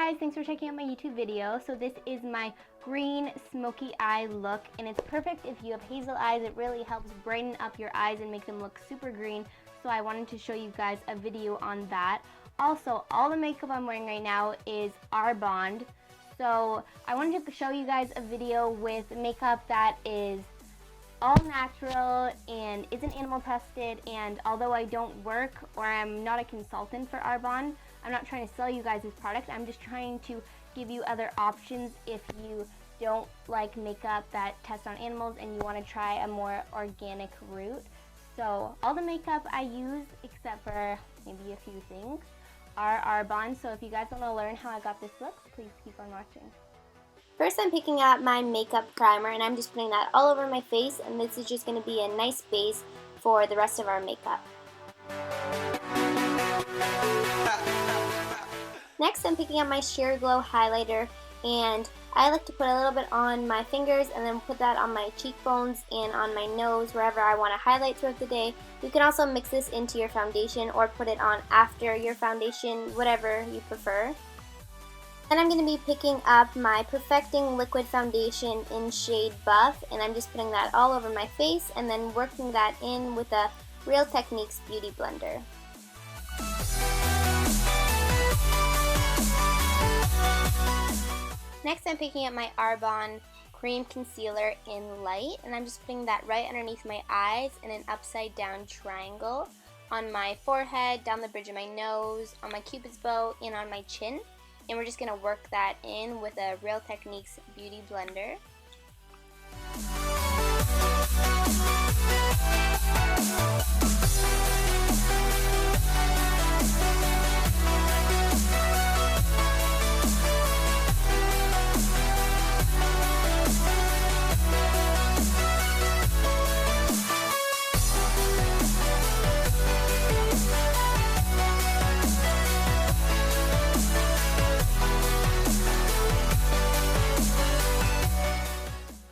guys, thanks for checking out my YouTube video. So this is my green smoky eye look, and it's perfect if you have hazel eyes. It really helps brighten up your eyes and make them look super green. So I wanted to show you guys a video on that. Also, all the makeup I'm wearing right now is Arbonne. So I wanted to show you guys a video with makeup that is all natural and isn't animal tested, and although I don't work or I'm not a consultant for Arbonne, I'm not trying to sell you guys this product. I'm just trying to give you other options if you don't like makeup that tests on animals and you want to try a more organic route. So all the makeup I use, except for maybe a few things, are Arbonne. So if you guys want to learn how I got this look, please keep on watching. First, I'm picking out my makeup primer, and I'm just putting that all over my face, and this is just going to be a nice base for the rest of our makeup. Next, I'm picking up my Sheer Glow highlighter, and I like to put a little bit on my fingers and then put that on my cheekbones and on my nose, wherever I want to highlight throughout the day. You can also mix this into your foundation or put it on after your foundation, whatever you prefer. Then I'm going to be picking up my Perfecting Liquid Foundation in shade Buff, and I'm just putting that all over my face and then working that in with a Real Techniques Beauty Blender. Next, I'm picking up my Arbonne Cream Concealer in Light, and I'm just putting that right underneath my eyes in an upside down triangle, on my forehead, down the bridge of my nose, on my cupid's bow, and on my chin. And we're just going to work that in with a Real Techniques Beauty Blender.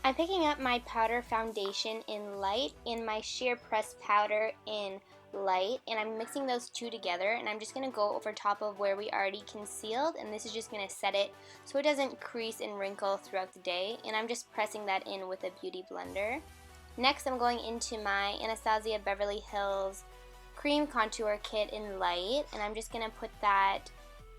I'm picking up my powder foundation in Light and my sheer pressed powder in Light, and I'm mixing those two together, and I'm just going to go over top of where we already concealed, and this is just going to set it so it doesn't crease and wrinkle throughout the day, and I'm just pressing that in with a beauty blender. Next, I'm going into my Anastasia Beverly Hills Cream Contour Kit in Light, and I'm just going to put that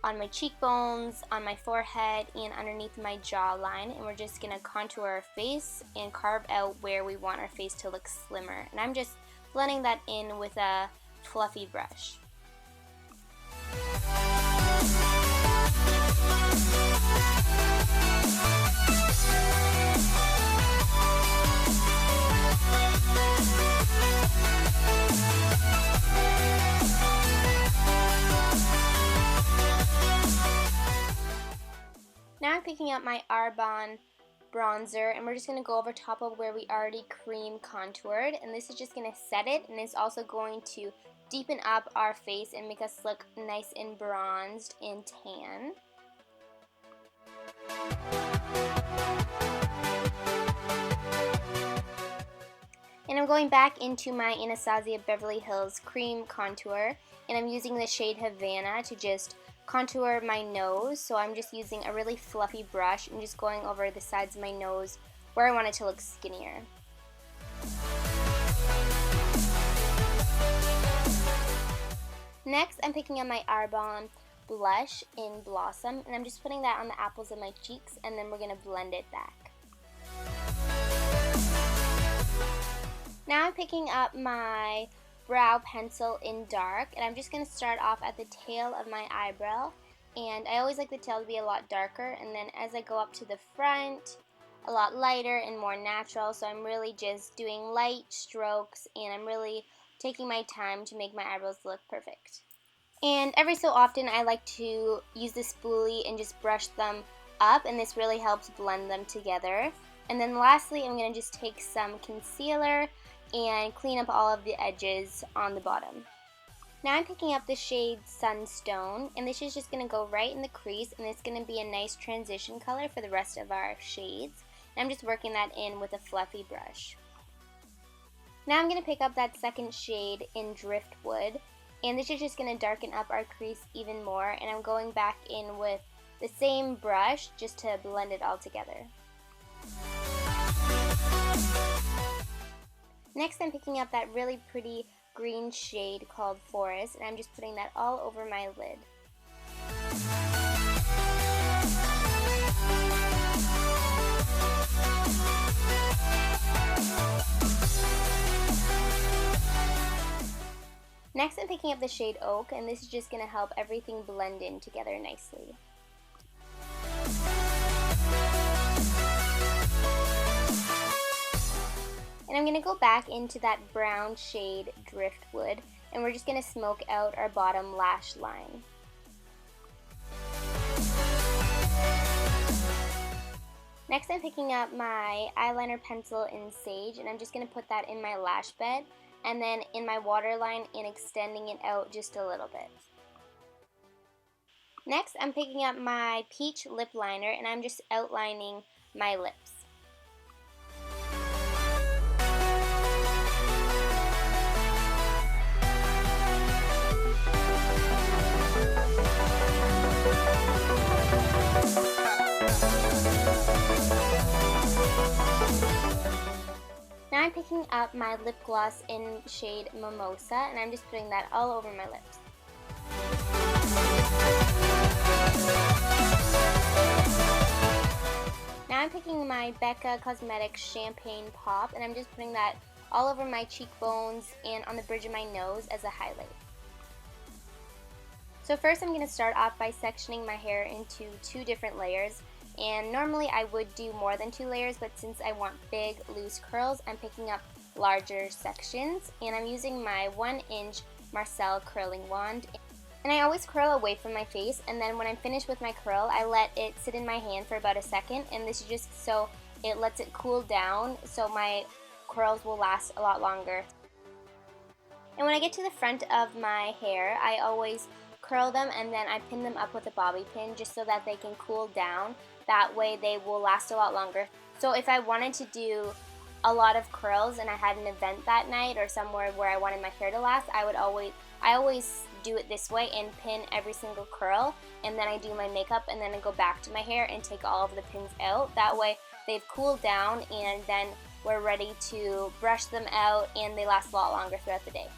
on my cheekbones, on my forehead, and underneath my jawline, and we're just going to contour our face and carve out where we want our face to look slimmer. And I'm just blending that in with a fluffy brush. Now I'm picking up my Arbonne bronzer, and we're just going to go over top of where we already cream contoured, and this is just going to set it, and it's also going to deepen up our face and make us look nice and bronzed and tan. And I'm going back into my Anastasia Beverly Hills Cream Contour, and I'm using the shade Havana to just contour my nose. So I'm just using a really fluffy brush and just going over the sides of my nose where I want it to look skinnier. Next, I'm picking up my Arbonne blush in Blossom, and I'm just putting that on the apples of my cheeks, and then we're going to blend it back. Now I'm picking up my brow pencil in Dark, and I'm just going to start off at the tail of my eyebrow, and I always like the tail to be a lot darker, and then as I go up to the front, a lot lighter and more natural. So I'm really just doing light strokes, and I'm really taking my time to make my eyebrows look perfect. And every so often I like to use the spoolie and just brush them up, and this really helps blend them together. And then lastly, I'm going to just take some concealer and clean up all of the edges on the bottom. Now I'm picking up the shade Sunstone, and this is just going to go right in the crease, and it's going to be a nice transition color for the rest of our shades. And I'm just working that in with a fluffy brush. Now I'm going to pick up that second shade in Driftwood, and this is just going to darken up our crease even more, and I'm going back in with the same brush just to blend it all together. Next, I'm picking up that really pretty green shade called Forest, and I'm just putting that all over my lid. Next, I'm picking up the shade Oak, and this is just going to help everything blend in together nicely. And I'm going to go back into that brown shade Driftwood, and we're just going to smoke out our bottom lash line. Next, I'm picking up my eyeliner pencil in Sage, and I'm just going to put that in my lash bed, and then in my waterline and extending it out just a little bit. Next, I'm picking up my peach lip liner, and I'm just outlining my lips. Now I'm picking up my lip gloss in shade Mimosa, and I'm just putting that all over my lips. Now I'm picking my Becca Cosmetics Champagne Pop, and I'm just putting that all over my cheekbones and on the bridge of my nose as a highlight. So first I'm going to start off by sectioning my hair into 2 different layers. And normally I would do more than 2 layers, but since I want big, loose curls, I'm picking up larger sections. And I'm using my 1-inch Marcel curling wand. And I always curl away from my face, and then when I'm finished with my curl, I let it sit in my hand for about a second, and this is just so it lets it cool down so my curls will last a lot longer. And when I get to the front of my hair, I always curl them and then I pin them up with a bobby pin just so that they can cool down. That way they will last a lot longer. So if I wanted to do a lot of curls and I had an event that night or somewhere where I wanted my hair to last, I always do it this way and pin every single curl, and then I do my makeup and then I go back to my hair and take all of the pins out. That way they've cooled down and then we're ready to brush them out and they last a lot longer throughout the day.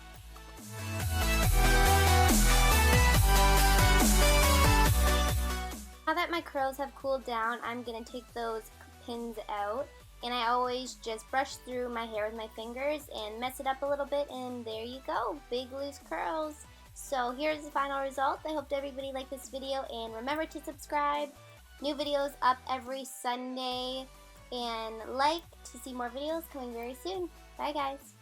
Now that my curls have cooled down, I'm going to take those pins out, and I always just brush through my hair with my fingers and mess it up a little bit, and there you go, big loose curls. So here's the final result. I hope everybody liked this video, and remember to subscribe. New videos up every Sunday, and like to see more videos coming very soon. Bye guys.